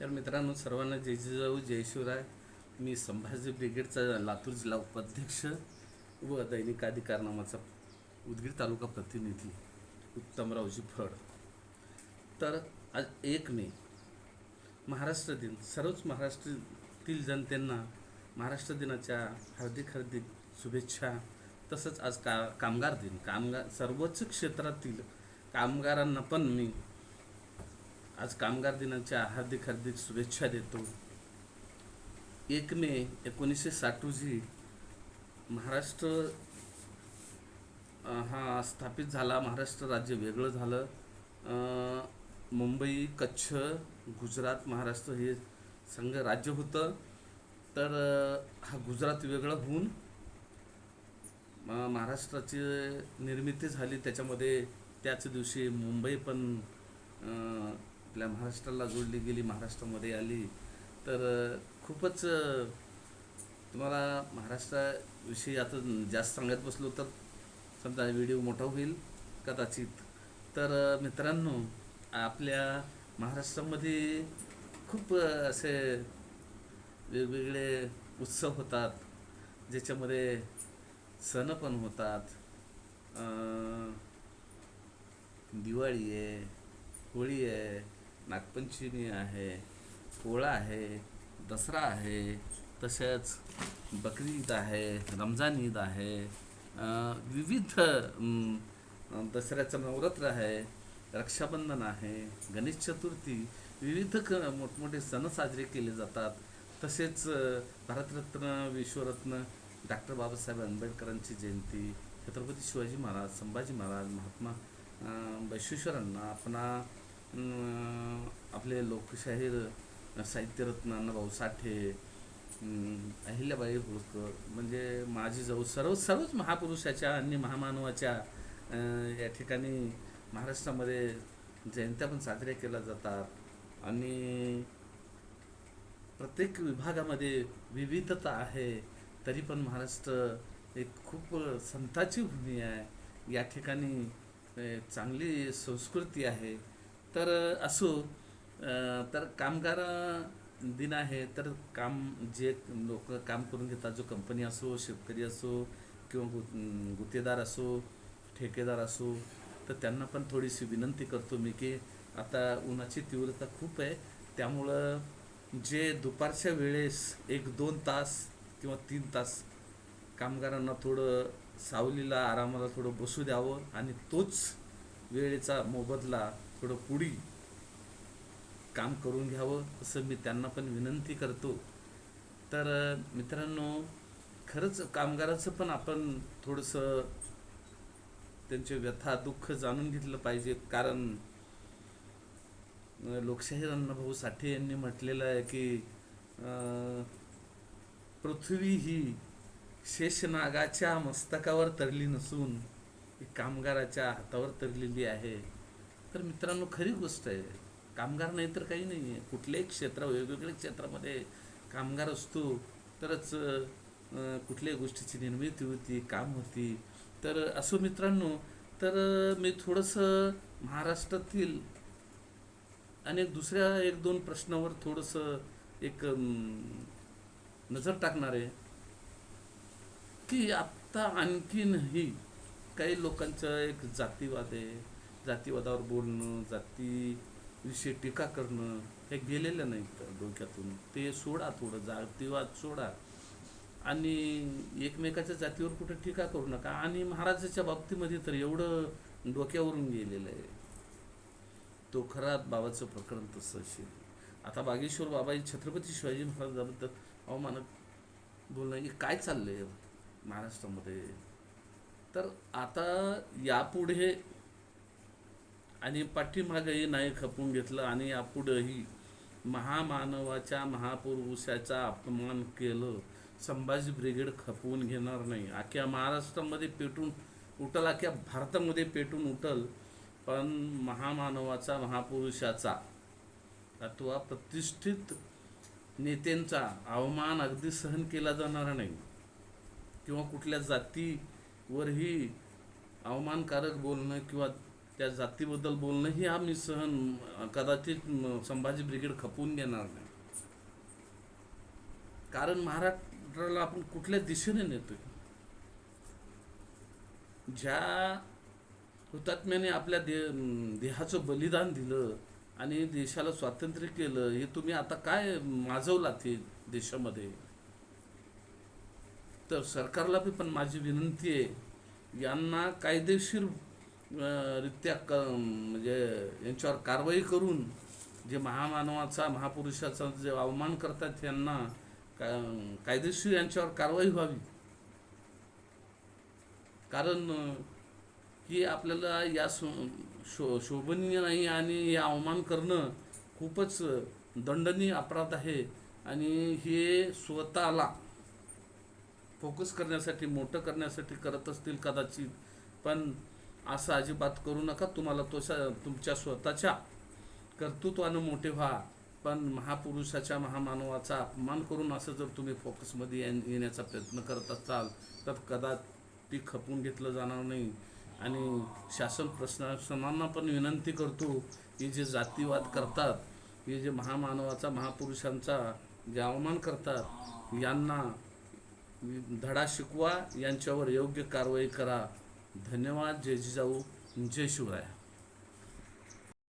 तर मित्रांनो, सर्वांना जय जिजाऊ जय शिवराय. मी संभाजी ब्रिगेडचा लातूर जिल्हा उपाध्यक्ष व दैनिक अधिकार नामाचा उदगीर तालुका प्रतिनिधी उत्तमरावजी फड. तर आज 1 मे महाराष्ट्र दिन. सर्वच महाराष्ट्रातील जनतेंना महाराष्ट्र दिनाच्या हार्दिक हार्दिक शुभेच्छा. तसंच आज कामगार दिन. सर्वोच्च क्षेत्रातील कामगारांना पण मी आज कामगार दिनाच्या हार्दिक हार्दिक शुभेच्छा देतो. 1 मे 1960 रोजी महाराष्ट्र हा स्थापित झाला. महाराष्ट्र राज्य वेगळं झालं. मुंबई, कच्छ, गुजरात, महाराष्ट्र हे संघ राज्य होतं. तर हा गुजरात वेगळं होऊन महाराष्ट्राची निर्मिती झाली. त्याच्यामध्ये त्याच दिवशी मुंबई पण आपल्या महाराष्ट्राला जोडली गेली, महाराष्ट्रामध्ये आली. तर खूपच तुम्हाला महाराष्ट्राविषयी आता जास्त सांगत बसलो तर समजा व्हिडिओ मोठा होईल कदाचित. तर मित्रांनो, आपल्या महाराष्ट्रामध्ये खूप असे वेगवेगळे उत्सव होतात, ज्याच्यामध्ये सण पण होतात. दिवाळी आहे, होळी आहे, नागपंचमी आहे, पोळा आहे, दसरा आहे, तसेच बकरी ईद आहे, रमजान ईद आहे, विविध दसऱ्याचं नवरात्र आहे, रक्षाबंधन आहे, गणेश चतुर्थी, विविध मोठमोठे सण साजरे केले जातात. तसेच भारतरत्न विश्वरत्न डॉक्टर बाबासाहेब आंबेडकरांची जयंती, छत्रपती शिवाजी महाराज, संभाजी महाराज, महात्मा बसवेश्वरांना, आपले लोकशाहीर साहित्यरत्न अण्णाभाऊ साठे, अहिल्याबाई होळकर, म्हणजे माझी जाऊ, सर्वच महापुरुषाच्या आणि महामानवाच्या या ठिकाणी महाराष्ट्रामध्ये जयंत्या पण साजऱ्या केल्या जातात. आणि प्रत्येक विभागामध्ये विविधता आहे, तरी पण महाराष्ट्र एक खूप संताची भूमी आहे. या ठिकाणी चांगली संस्कृती आहे. तर असो, तर कामगार दिन आहे. तर जे लोक काम करून घेतात, जो कंपनी असो, शेतकरी असो किंवा गुत्तेदार असो, ठेकेदार असो, तर त्यांना पण थोडीशी विनंती करतो मी की आता उन्हाची तीव्रता खूप आहे. त्यामुळं जे दुपारच्या वेळेस 1-2 तास किंवा 3 तास कामगारांना थोडं सावलीला, आरामाला थोडं बसू द्यावं आणि तोच वेळेचा मोबदला थोडं पुढी काम करून घ्यावं, असं मी त्यांना पण विनंती करतो. तर मित्रांनो, खरंच कामगाराचं पण आपण थोडंसं त्यांचे व्यथा दुःख जाणून घेतलं पाहिजे. कारण लोकशाहीर अण्णाभाऊ साठे यांनी म्हटलेलं आहे की पृथ्वी ही शेषनागाच्या मस्तकावर तरली नसून ही कामगाराच्या हातावर तरलेली आहे. तर मित्रांनो, खरी गोष्ट आहे. कामगार नाही तर काही नाही आहे. कुठल्याही वेगवेगळ्या क्षेत्रामध्ये कामगार असतो तरच कुठल्याही गोष्टीची निर्मिती होती, काम होती. तर असो मित्रांनो, तर मी थोडंसं महाराष्ट्रातील अनेक दुसऱ्या 1-2 प्रश्नावर थोडंसं एक नजर टाकणार आहे की आत्ता आणखीनही काही लोकांचं एक जातीवाद आहे. जातीवादावर बोलणं, जातीविषयी टीका करणं हे गेलेलं नाही डोक्यातून. ते सोडा, थोडं जातीवाद सोडा आणि एकमेकाच्या जातीवर कुठं टीका करू नका. आणि महाराजाच्या बाबतीमध्ये तर एवढं डोक्यावरून गेलेलं आहे. तो खरा बाबाचं प्रकरण तसं असेल. आता बागेश्वर बाबा छत्रपती शिवाजी महाराजांबद्दल अवमानक बोलणं हे काय चाललंय महाराष्ट्रामध्ये. तर आता यापुढे आणि पाठीमागेही नाही खपवून घेतलं आणि यापुढेही महामानवाच्या, महापुरुषाचा अपमान केलं, संभाजी ब्रिगेड खपवून घेणार नाही. अख्ख्या महाराष्ट्रामध्ये पेटून उठल, अख्ख्या भारतामध्ये पेटून उठल, पण महामानवाचा, महापुरुषाचा अथवा प्रतिष्ठित नेत्यांचा अवमान अगदी सहन केला जाणार नाही. किंवा कुठल्या जातीवरही अवमानकारक बोलणं किंवा त्या जातीबद्दल बोलणंही आम्ही कदाचित संभाजी ब्रिगेड खपवून घेणार नाही. कारण महाराष्ट्राला आपण कुठल्या दिशेने नेतोय. ज्या हुतात्म्याने आपल्या देहाचं बलिदान दिलं आणि देशाला स्वातंत्र्य केलं, हे तुम्ही आता काय माजवलात हे देशामध्ये. तर सरकारला पण माझी विनंती आहे, यांना कायदेशीर रित्या म्हणजे यांच्यावर कारवाई करून जे महामानवाचा महापुरुषाचा जे अवमान करतात यांना कायदेशीर यांच्यावर कारवाई व्हावी. कारण की आपल्याला या शोभनीय नाही आणि हे अवमान करणं खूपच दंडनीय अपराध आहे. आणि हे स्वतःला फोकस करण्यासाठी, मोठं करण्यासाठी करत असतील कदाचित, पण असं अजिबात करू नका. तुम्हाला तुमच्या स्वतःच्या कर्तृत्वानं मोठे व्हा, पण महापुरुषाच्या महामानवाचा अपमान करून असं जर तुम्ही फोकसमध्ये येण्याचा प्रयत्न करत असाल तर कदाचित खपवून घेतलं जाणार नाही. आणि शासन प्रशासनांना पण विनंती करतो की जे जातीवाद करतात, हे जे महामानवाचा महापुरुषांचा जे अवमान करतात, यांना धडा शिकवा, यांच्यावर योग्य कारवाई करा. धन्यवाद. जय जिजाऊ, जय शिवराय.